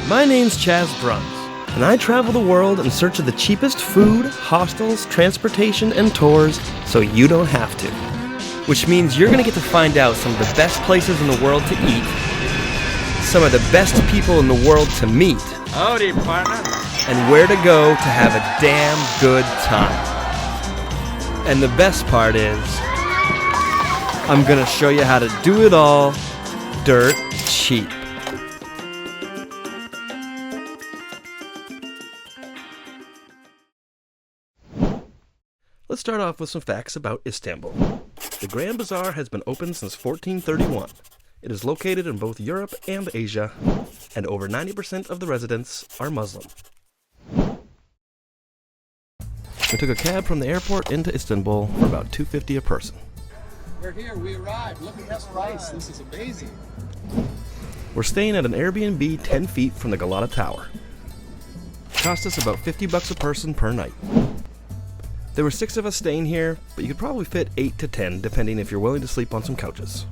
My name's Chas Bruns, and I travel the world in search of the cheapest food, hostels, transportation, and tours so you don't have to. Which means you're gonna get to find out some of the best places in the world to eat, some of the best people in the world to meet, howdy, partner, and where to go to have a damn good time. And the best part is, I'm gonna show you how to do it all dirt cheap. Let's start off with some facts about Istanbul. The Grand Bazaar has been open since 1431. It is located in both Europe and Asia, and over 90% of the residents are Muslim. We took a cab from the airport into Istanbul for about $2.50 a person. We're here, we arrived. Look at this price. This is amazing. We're staying at an Airbnb 10 feet from the Galata Tower. It cost us about $50 a person per night. There were 6 of us staying here, but you could probably fit 8 to 10 depending if you're willing to sleep on some couches.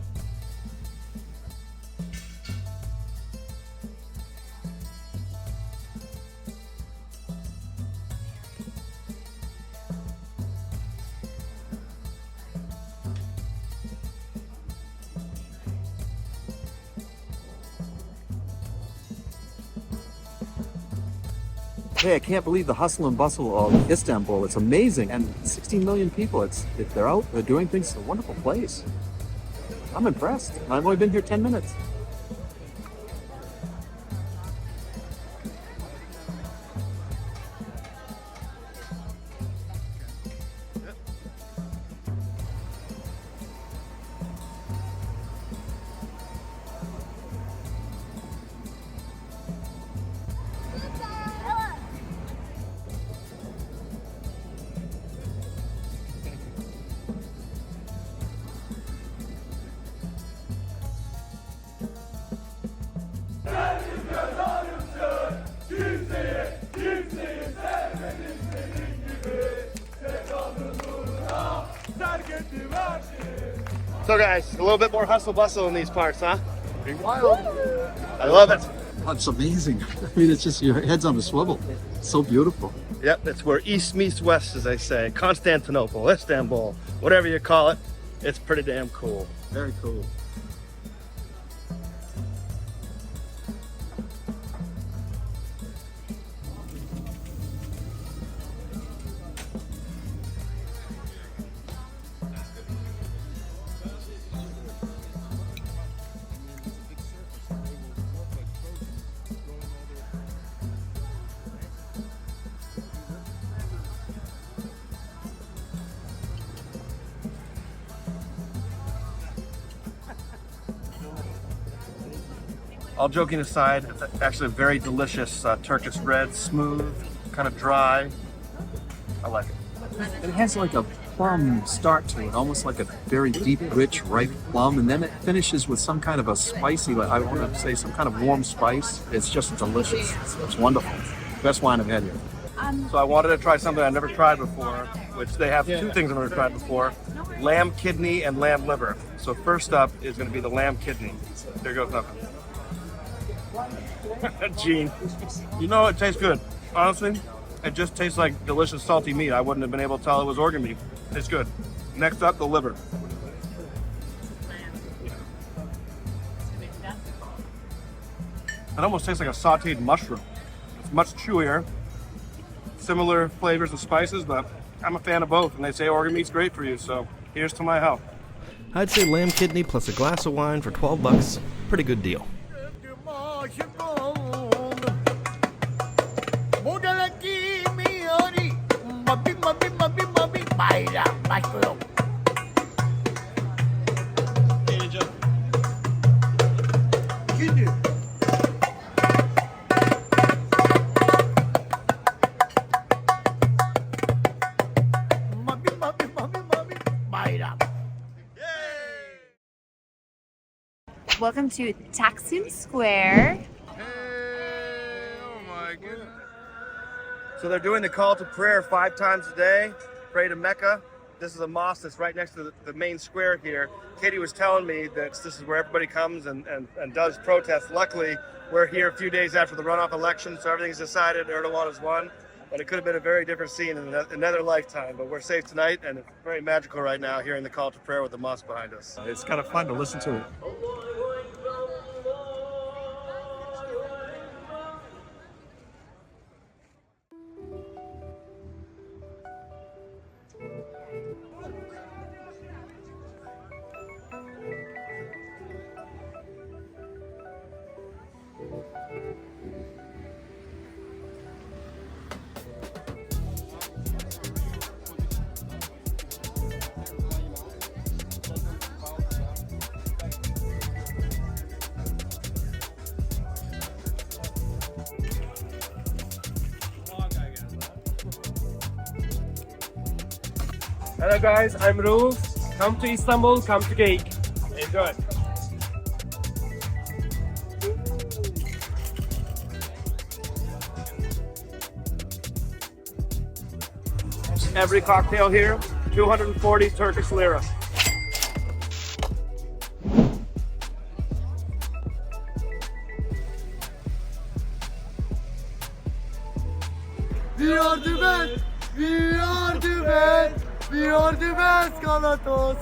Hey, I can't believe the hustle and bustle of Istanbul. It's amazing. And 16 million people. If they're out, they're doing things. It's a wonderful place. I'm impressed. I've only been here 10 minutes. So guys, a little bit more hustle bustle in these parts, huh? Pretty wild. I love it. That's amazing. I mean, it's just your head's on a swivel. It's so beautiful. Yep, it's where east meets west, as they say. Constantinople, Istanbul, whatever you call it. It's pretty damn cool. Very cool. All joking aside, it's actually a very delicious Turkish bread, smooth, kind of dry. I like it. It has like a plum start to it, almost like a very deep, rich, ripe plum, and then it finishes with some kind of a spicy, I want to say some kind of warm spice. It's just delicious. It's wonderful. Best wine I've had here. So I wanted to try something I've never tried before, which they have 2 things I've never tried before: lamb kidney and lamb liver. So first up is going to be the lamb kidney. There goes nothing. Gene, you know it tastes good. Honestly, it just tastes like delicious salty meat. I wouldn't have been able to tell it was organ meat. It's good. Next up, the liver. It almost tastes like a sauteed mushroom. It's much chewier. Similar flavors of spices, but I'm a fan of both, and they say organ meat's great for you, so here's to my health. I'd say lamb kidney plus a glass of wine for $12. Pretty good deal. Welcome to Taxim Square. Hey, oh my goodness. So they're doing the call to prayer 5 times a day. Pray to Mecca. This is a mosque that's right next to the main square here. Katie was telling me that this is where everybody comes and does protest. Luckily, we're here a few days after the runoff election, so everything's decided. Erdogan has won. But it could have been a very different scene in another lifetime. But we're safe tonight, and it's very magical right now, hearing the call to prayer with the mosque behind us. It's kind of fun to listen to. Hello guys, I'm Roof. Come to Istanbul, come to Geyik. Enjoy. Every cocktail here, 240 Turkish lira. We are the best! We are the best! We are the best, Galata!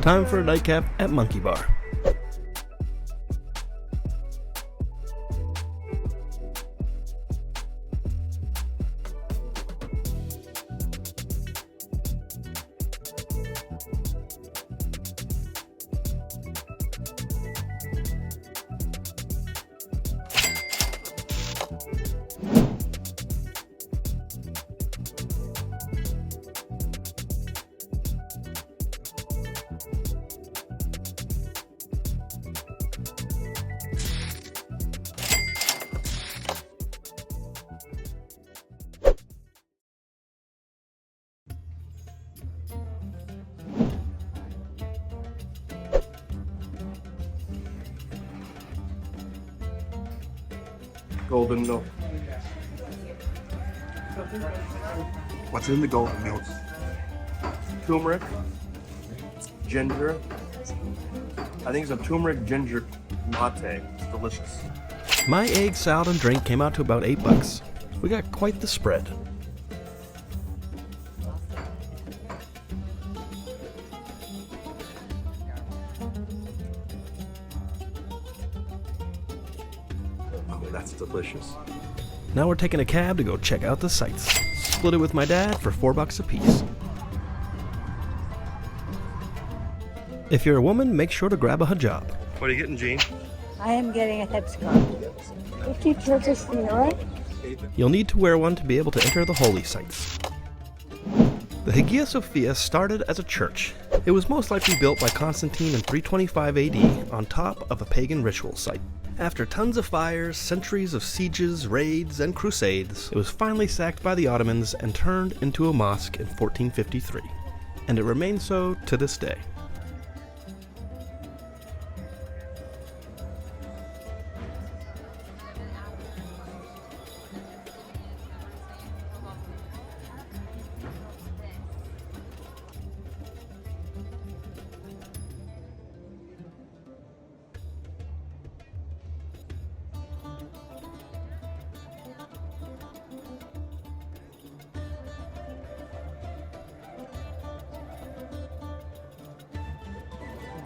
Time for a nightcap at Monkey Bar. Golden milk. What's in the golden milk? Turmeric, ginger. I think it's a turmeric ginger latte. It's delicious. My egg, salad, and drink came out to about $8. We got quite the spread. Oh, that's delicious. Now we're taking a cab to go check out the sights. Split it with my dad for $4 a piece. If you're a woman, make sure to grab a hijab. What are you getting, Jean? I am getting a headscarf. 50 Turkish lira. You'll need to wear one to be able to enter the holy sites. The Hagia Sophia started as a church. It was most likely built by Constantine in 325 AD on top of a pagan ritual site. After tons of fires, centuries of sieges, raids, and crusades, it was finally sacked by the Ottomans and turned into a mosque in 1453. And it remains so to this day.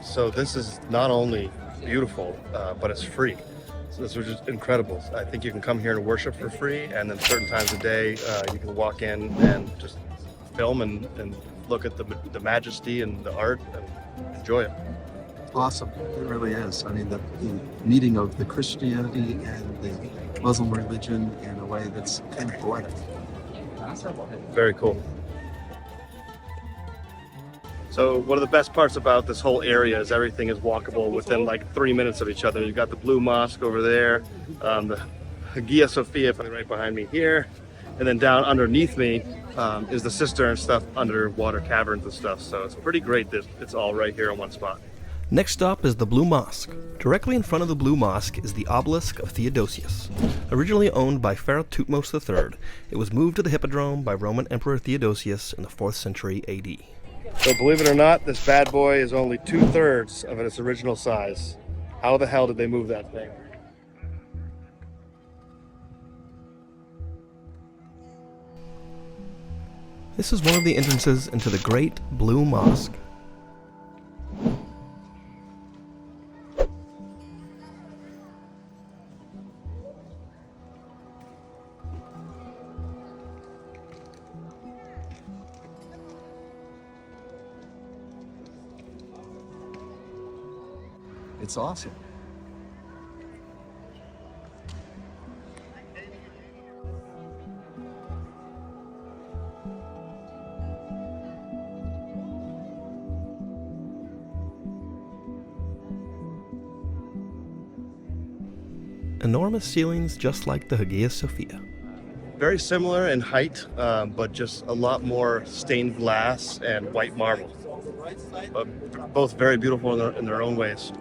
So this is not only beautiful, but it's free. So this was just incredible. I think you can come here and worship for free, and then certain times of day you can walk in and just film and look at the majesty and the art and enjoy it. Awesome. It really is. I mean, the meeting of the Christianity and the Muslim religion in a way that's kind of poetic. Very cool. So one of the best parts about this whole area is everything is walkable within like 3 minutes of each other. You've got the Blue Mosque over there, the Hagia Sophia right behind me here, and then down underneath me is the cistern stuff, underwater caverns and stuff. So it's pretty great that it's all right here in one spot. Next stop is the Blue Mosque. Directly in front of the Blue Mosque is the Obelisk of Theodosius. Originally owned by Pharaoh Thutmose III, it was moved to the Hippodrome by Roman Emperor Theodosius in the 4th century AD. So believe it or not, this bad boy is only 2/3 of its original size. How the hell did they move that thing? This is one of the entrances into the Great Blue Mosque. It's awesome. Enormous ceilings just like the Hagia Sophia. Very similar in height, but just a lot more stained glass and white marble. But both very beautiful in their own ways.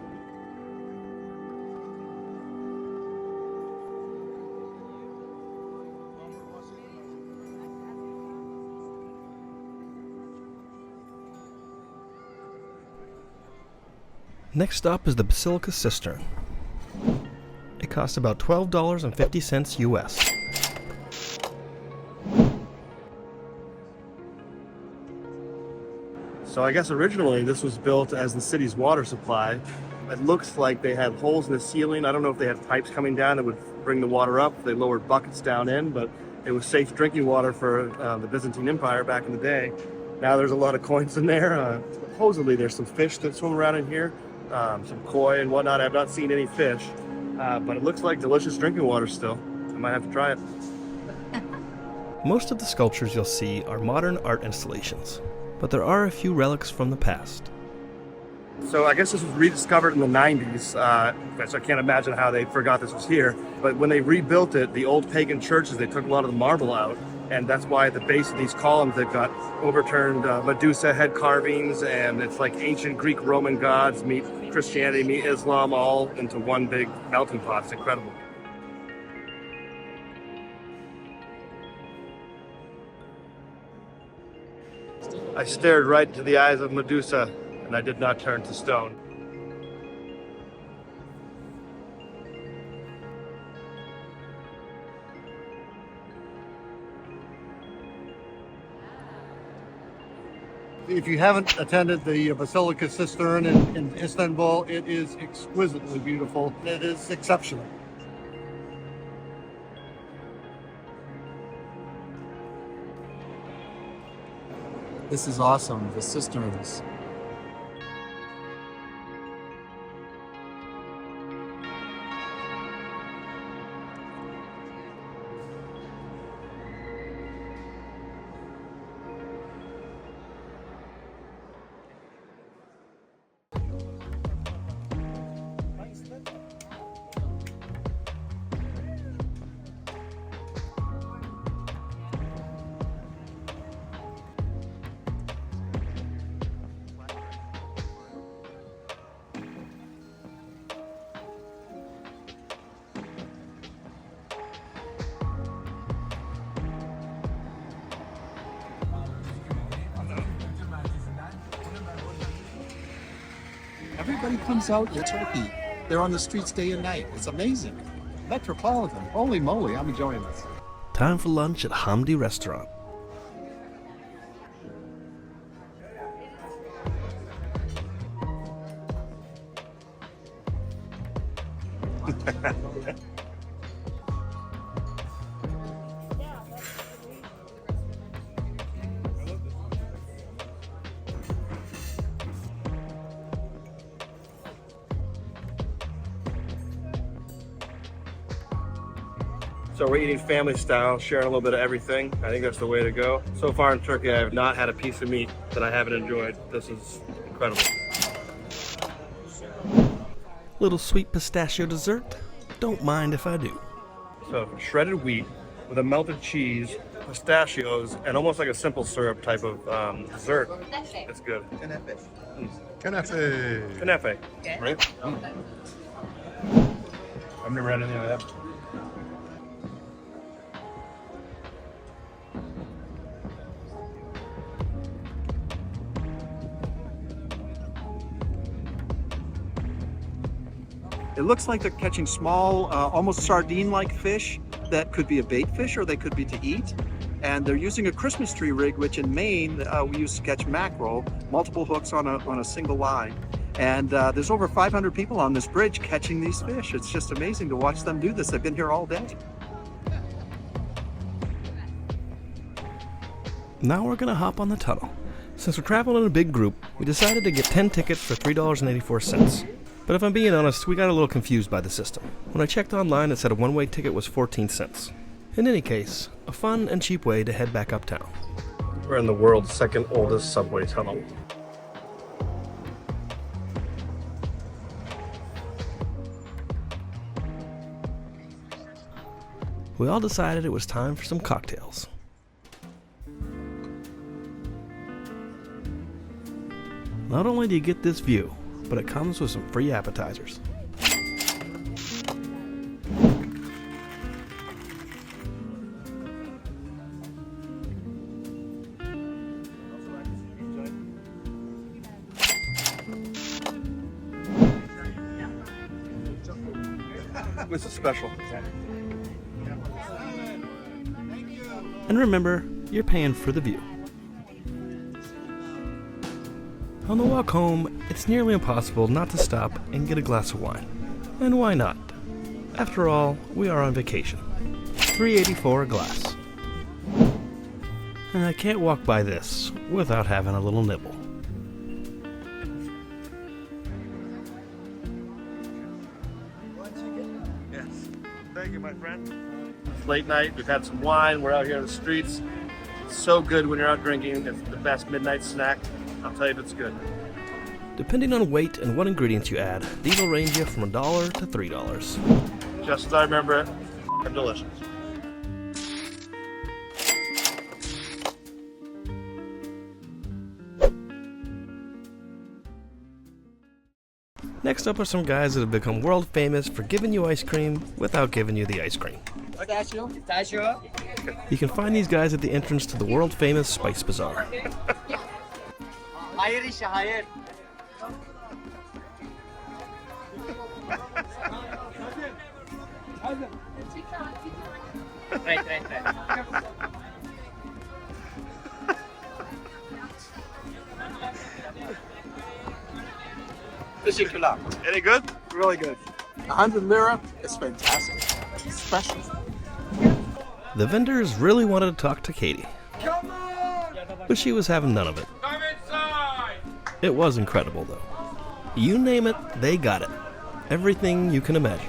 Next stop is the Basilica Cistern. It costs about $12.50 US. So I guess originally this was built as the city's water supply. It looks like they had holes in the ceiling. I don't know if they had pipes coming down that would bring the water up. They lowered buckets down in, but it was safe drinking water for the Byzantine Empire back in the day. Now there's a lot of coins in there. Supposedly there's some fish that swim around in here, some koi and whatnot. I've not seen any fish, but it looks like delicious drinking water still. I might have to try it. Most of the sculptures you'll see are modern art installations, but there are a few relics from the past. So I guess this was rediscovered in the 90s, so I can't imagine how they forgot this was here. But when they rebuilt it, the old pagan churches, they took a lot of the marble out, and that's why at the base of these columns they've got overturned Medusa head carvings, and it's like ancient Greek Roman gods meet Christianity, meet Islam, all into one big melting pot. It's incredible. I stared right into the eyes of Medusa, and I did not turn to stone. If you haven't attended the Basilica Cistern in Istanbul, it is exquisitely beautiful. It is exceptional. This is awesome. The cisterns. Everybody comes out to Turkey. They're on the streets day and night. It's amazing. Metropolitan. Holy moly, I'm enjoying this. Time for lunch at Hamdi restaurant. So we're eating family style, sharing a little bit of everything. I think that's the way to go. So far in Turkey, I have not had a piece of meat that I haven't enjoyed. This is incredible. Little sweet pistachio dessert? Don't mind if I do. So shredded wheat with a melted cheese, pistachios, and almost like a simple syrup type of dessert. It's good. Kanafe. Kanafe. Right? I've never had any of that. It looks like they're catching small, almost sardine-like fish that could be a bait fish or they could be to eat. And they're using a Christmas tree rig, which in Maine we use to catch mackerel, multiple hooks on a single line. And there's over 500 people on this bridge catching these fish. It's just amazing to watch them do this. They've been here all day. Now we're gonna hop on the tunnel. Since we're traveling in a big group, we decided to get 10 tickets for $3.84. But if I'm being honest, we got a little confused by the system. When I checked online, it said a one-way ticket was 14 cents. In any case, a fun and cheap way to head back uptown. We're in the world's second oldest subway tunnel. We all decided it was time for some cocktails. Not only do you get this view, but it comes with some free appetizers. This is special. And remember, you're paying for the view. On the walk home, it's nearly impossible not to stop and get a glass of wine. And why not? After all, we are on vacation. $3.84 a glass. And I can't walk by this without having a little nibble. Yes. Thank you, my friend. It's late night. We've had some wine. We're out here in the streets. It's so good when you're out drinking. It's the best midnight snack. I'll tell you if it's good. Depending on weight and what ingredients you add, these will range you from $1 to $3. Just as I remember it, they're delicious. Next up are some guys that have become world famous for giving you ice cream without giving you the ice cream. You can find these guys at the entrance to the world famous Spice Bazaar. Any good? Really good. 100 lira is fantastic. It's special. The vendors really wanted to talk to Katie, but she was having none of it. Come inside! It was incredible though. You name it, they got it. Everything you can imagine.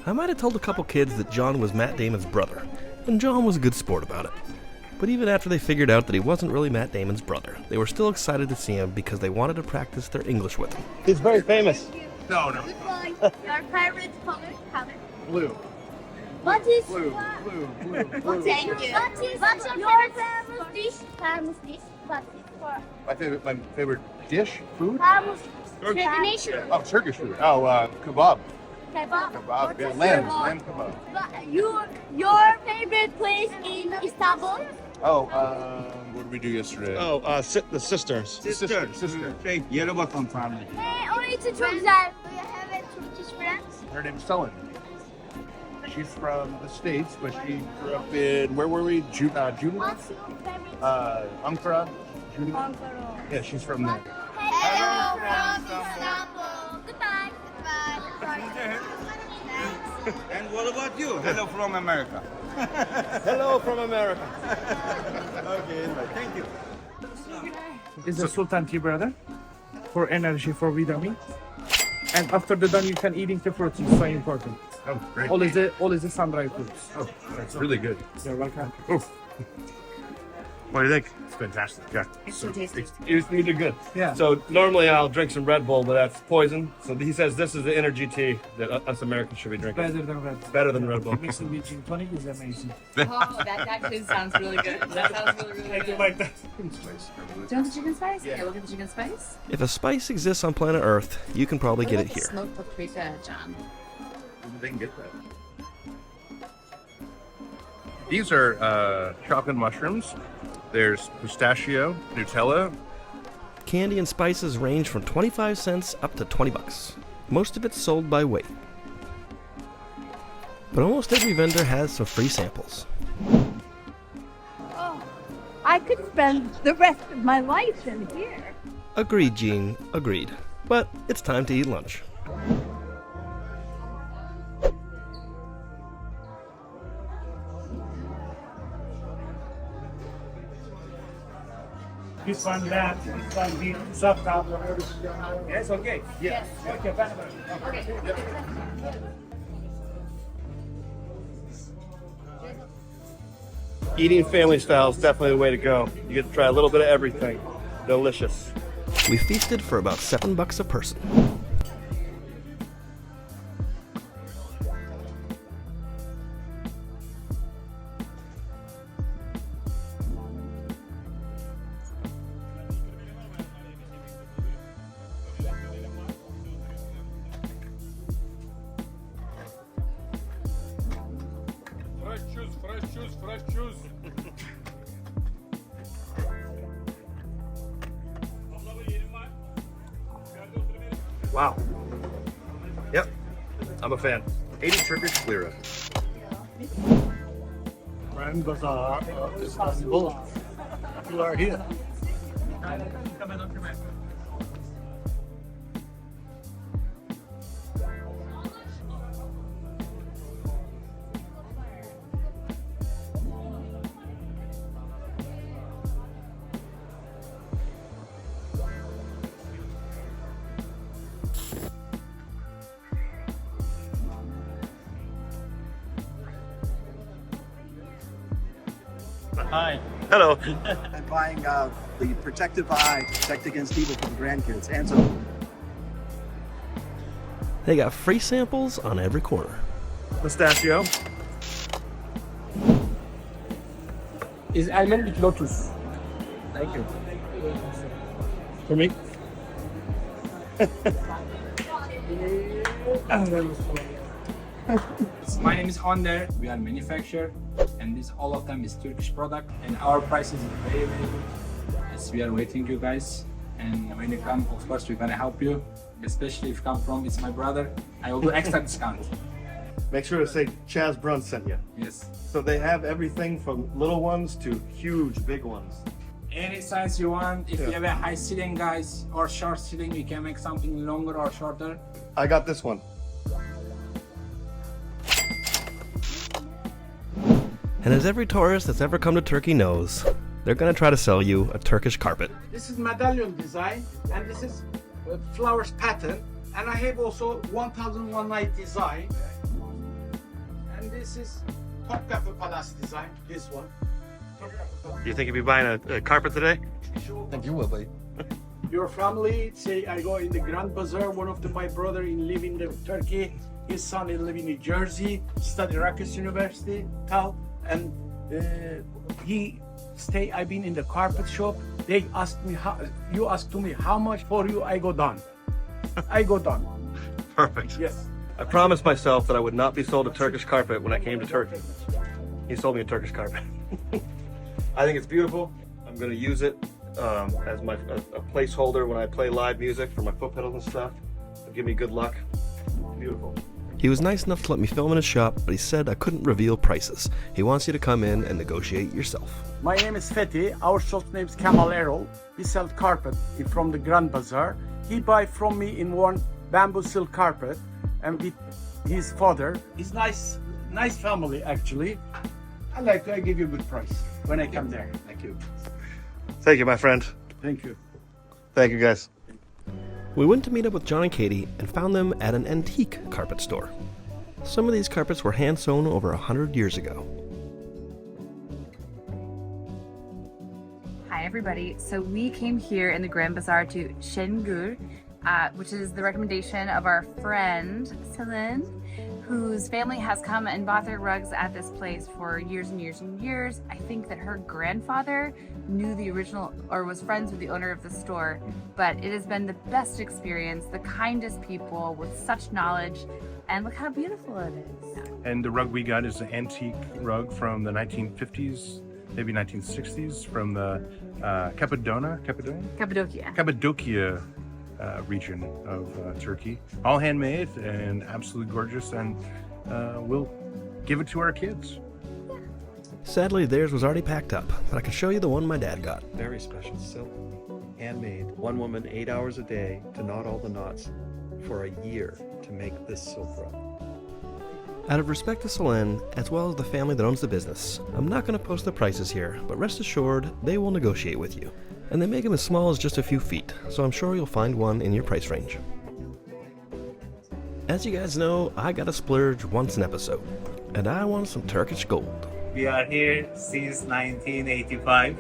I might have told a couple kids that John was Matt Damon's brother, and John was a good sport about it. But even after they figured out that he wasn't really Matt Damon's brother, they were still excited to see him because they wanted to practice their English with him. He's very famous. Your favorite color? Blue. What is Blue. Thank you. What's your favorite dish? Famous dish. What is for My favorite dish, food? famous tradition? Oh, Turkish food. Oh, kebab. Kebab. Kebab. Yeah, lamb kebab. Your favorite place in Istanbul? Oh, what did we do yesterday? Oh, the sisters. Sister. Yerebakan family. Orayı çok güzel. Do you have a Turkish friends? Her name's Sultan. She's from the States, but she grew up in, where were we? Juna? What's your favorite? Ankara. Juna? Ankara. Yeah, she's from there. Hello from Istanbul. Goodbye. Goodbye. And what about you? Hello from America. Hello from America. Okay, thank you. Is the Sultan tea, brother? For energy, for vitamin. And after the done, you can eating the fruits. It's so important. Oh, great. All is the sun-dried fruits. Oh, that's really good. You're welcome. What do you think? It's fantastic. Yeah. It's so tasty. You did good. Yeah. So normally I'll drink some Red Bull, but that's poison. So he says this is the energy tea that us Americans should be drinking. Better than Red. Better than Red Bull. Mixing with gin tonic is amazing. Oh, that actually sounds really good. That sounds really, really good. Like that. Do you want the chicken spice? Yeah, we'll get the chicken spice. If a spice exists on planet Earth, you can probably get it here. Smoked paprika, John. They can get that. These are chocolate mushrooms. There's pistachio, Nutella. Candy and spices range from 25 cents up to 20 bucks. Most of it's sold by weight. But almost every vendor has some free samples. Oh, I could spend the rest of my life in here. Agreed, Jean, agreed. But it's time to eat lunch. This one, that. This one, the soft top. Yes, okay. Yes. Okay, fine. Eating family style is definitely the way to go. You get to try a little bit of everything. Delicious. We feasted for about $7 a person. Fresh juice. Wow. Yep. I'm a fan. 80 Turkish lira. Grand Bazaar of Istanbul. You are here. Hi. Hello. I'm buying the protective eye to protect against evil for the grandkids. And so They got free samples on every corner. Pistachio. Is almond with lotus. Thank you. For me? My name is Önder. We are manufacturer, and this all of them is Turkish product, and our price is very, very good. Yes, we are waiting you guys, and when you come, of course, we're gonna help you. Especially if you come from, it's my brother. I will do extra discount. Make sure to say Chas Bruns sent you. Yes. So they have everything from little ones to huge, big ones. Any size you want. If you have a high ceiling, guys, or short ceiling, we can make something longer or shorter. I got this one. And as every tourist that's ever come to Turkey knows, they're gonna try to sell you a Turkish carpet. This is medallion design, and this is flowers pattern, and I have also 1001 night design, and this is Topkapı Palace design. This one. Do you think you'll be buying a carpet today? I think you will be. Your family say I go in the Grand Bazaar. One of my brother in live in the Turkey. His son is live in New Jersey. Study Rutgers University, Cal, and he stay. I've been in the carpet shop. They asked me how. You asked to me how much for you. I go down. I go down. Perfect. Yes. I promised myself that I would not be sold a Turkish carpet when I came to Turkey. He sold me a Turkish carpet. I think it's beautiful. I'm going to use it as a placeholder when I play live music for my foot pedals and stuff. It'll give me good luck. Beautiful. He was nice enough to let me film in his shop, but he said I couldn't reveal prices. He wants you to come in and negotiate yourself. My name is Fethi. Our shop's name is Kemal Erol. He sells carpet from the Grand Bazaar. He buy from me in one bamboo silk carpet, and with his father. He's nice family actually. I give you a good price when I come there. Thank you. Thank you, my friend. Thank you. Thank you, guys. We went to meet up with John and Katie and found them at an antique carpet store. Some of these carpets were hand sewn over 100 years ago. everybody. So we came here in the Grand Bazaar to Sengor, which is the recommendation of our friend Aslan, whose family has come and bought their rugs at this place for years and years and years. I think that her grandfather knew the original or was friends with the owner of the store, but it has been the best experience, the kindest people with such knowledge, and look how beautiful it is. And the rug we got is an antique rug from the 1950s, maybe 1960s, from the Cappadocia region of Turkey. All handmade and absolutely gorgeous, and we'll give it to our kids. Sadly, theirs was already packed up, but I can show you the one my dad got. Very special silk, handmade. One woman, 8 hours a day to knot all the knots for a year to make this silk rug. Out of respect to Aslan, as well as the family that owns the business, I'm not going to post the prices here, but rest assured, they will negotiate with you. And they make them as small as just a few feet, so I'm sure you'll find one in your price range. As you guys know, I gotta splurge once an episode, and I want some Turkish gold. We are here since 1985.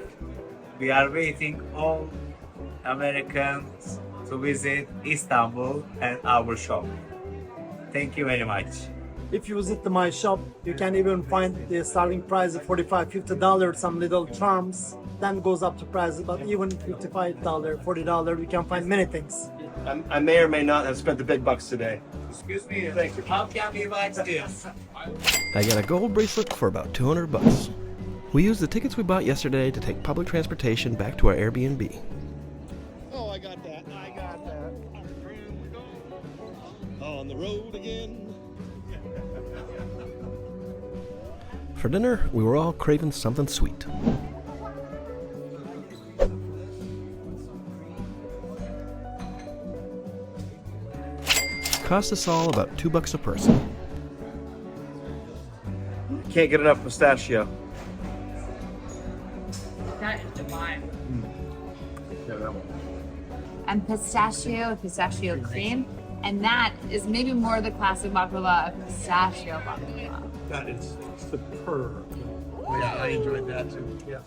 We are waiting all Americans to visit Istanbul and our shop. Thank you very much. If you visit my shop, you can even find the starting price of $45, $50, some little charms. Then goes up to prices, but even $55, $40, we can find many things. I may or may not have spent the big bucks today. Excuse me, how can we buy this? I got a gold bracelet for about $200. We used the tickets we bought yesterday to take public transportation back to our Airbnb. Oh, I got that. On the road again. For dinner, we were all craving something sweet. Cost us all about $2 a person. Can't get enough pistachio. That is divine. And pistachio cream, and that is maybe more the classic baklava of pistachio baklava. That is superb. I enjoyed that too. Yeah.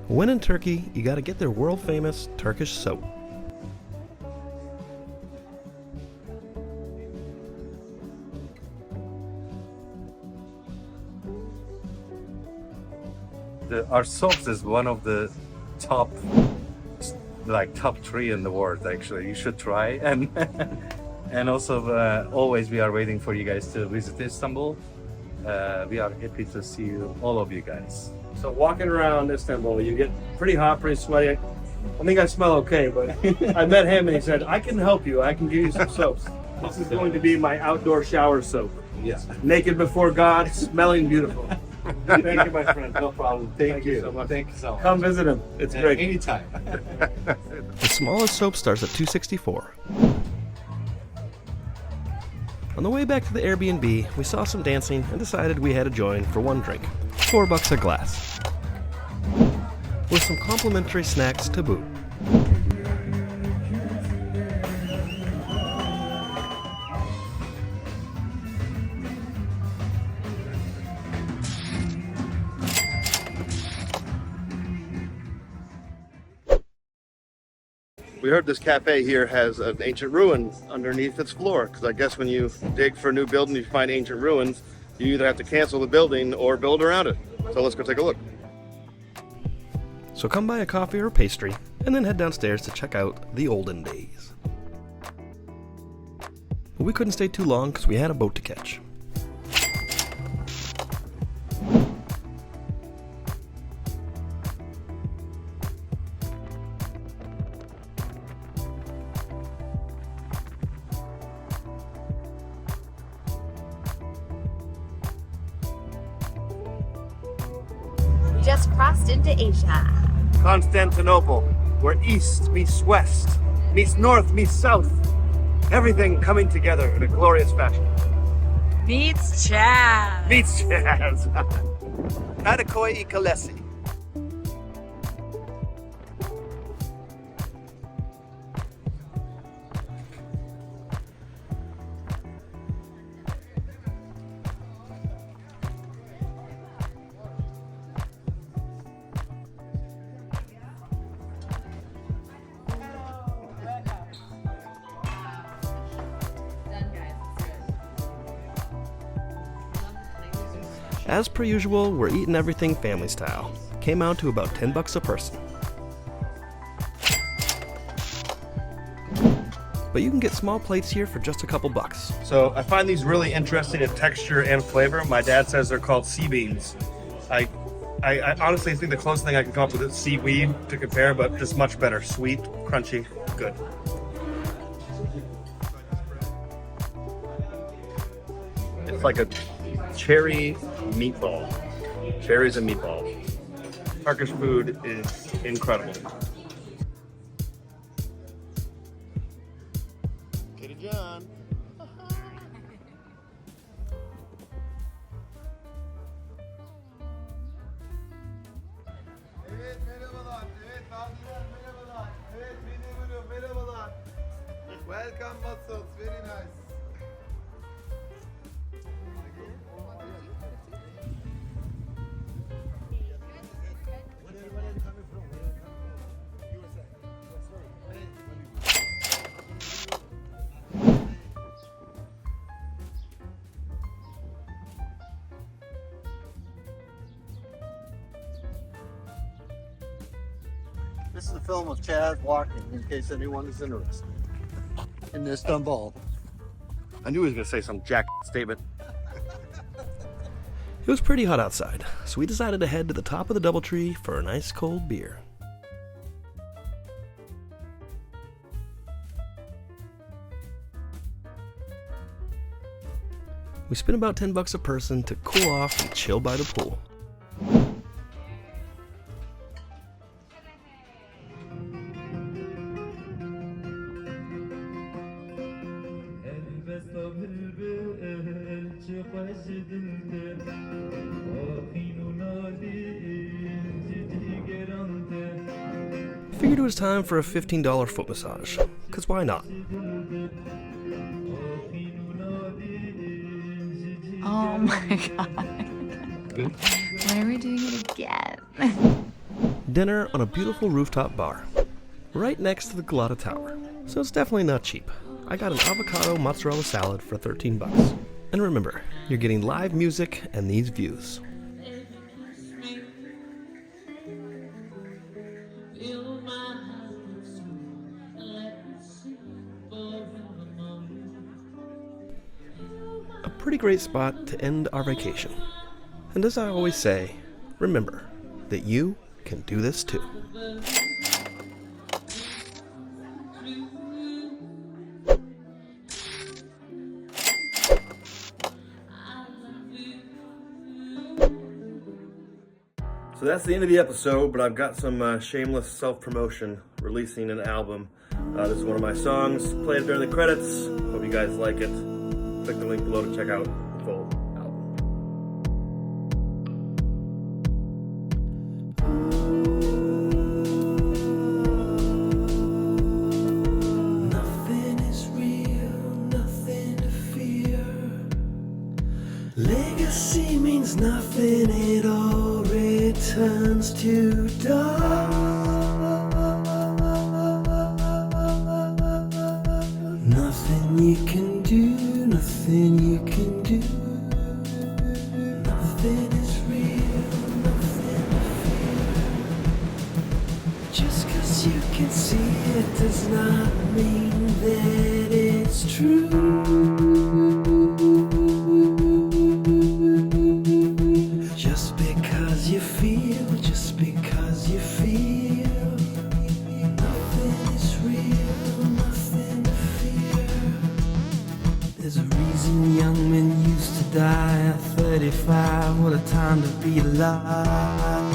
When in Turkey, you gotta get their world famous Turkish soap. Our soaps is one of the top 3 in the world. Actually, you should try. And also always we are waiting for you guys to visit Istanbul. We are happy to see all of you guys. So walking around Istanbul, you get pretty hot, pretty sweaty. I think I smell okay, but I met him and he said, I can help you. I can give you some soaps. This is going to be my outdoor shower soap. Yeah. Naked before God, smelling beautiful. Thank you, my friend. No problem. Thank you so much. Thank you so much. Come visit him. It's great. Anytime. The smallest soap starts at $2.64. On the way back to the Airbnb, we saw some dancing and decided we had to join for one drink. $4 a glass. With some complimentary snacks to boot. We heard this cafe here has an ancient ruin underneath its floor, because I guess when you dig for a new building, you find ancient ruins, you either have to cancel the building or build around it. So let's go take a look. So come buy a coffee or a pastry, and then head downstairs to check out the olden days. But we couldn't stay too long because we had a boat to catch. Just crossed into Asia. Constantinople, where east meets west, meets north, meets south. Everything coming together in a glorious fashion. Meets Chas. Meets Chas. Adekoy Ikalesi. As per usual, we're eating everything family style. Came out to about $10 a person. But you can get small plates here for just a couple bucks. So I find these really interesting in texture and flavor. My dad says they're called sea beans. I honestly think the closest thing I can come up with is seaweed to compare, but just much better. Sweet, crunchy, good. It's like a cherry meatball. Cherries and meatballs. Turkish food is incredible. Kitty John. Welcome, muscles. Very nice. This is the film of Chad walking, in case anyone is interested. In Istanbul. I knew he was going to say some jack statement. It was pretty hot outside, so we decided to head to the top of the DoubleTree for an ice cold beer. We spent about $10 a person to cool off and chill by the pool. Figured it was time for a $15 foot massage, cause why not? Oh my god. Why are we doing it again? Dinner on a beautiful rooftop bar, right next to the Galata Tower, so it's definitely not cheap. I got an avocado mozzarella salad for $13. And remember, you're getting live music and these views. A pretty great spot to end our vacation. And as I always say, remember that you can do this too. So that's the end of the episode, but I've got some shameless self-promotion, releasing an album. This is one of my songs, played during the credits. Hope you guys like it. Click the link below to check out the full album. Nothing is real, nothing to fear. Legacy means nothing, it all returns to dust. Nothing you can do, nothing you can do. Nothing is real, nothing to fear. Just 'cause you can see it does not mean that it's true. Just because you feel, just because you feel. Nothing is real, nothing to fear. There's a reason young men used to die at 35. What a time to be alive.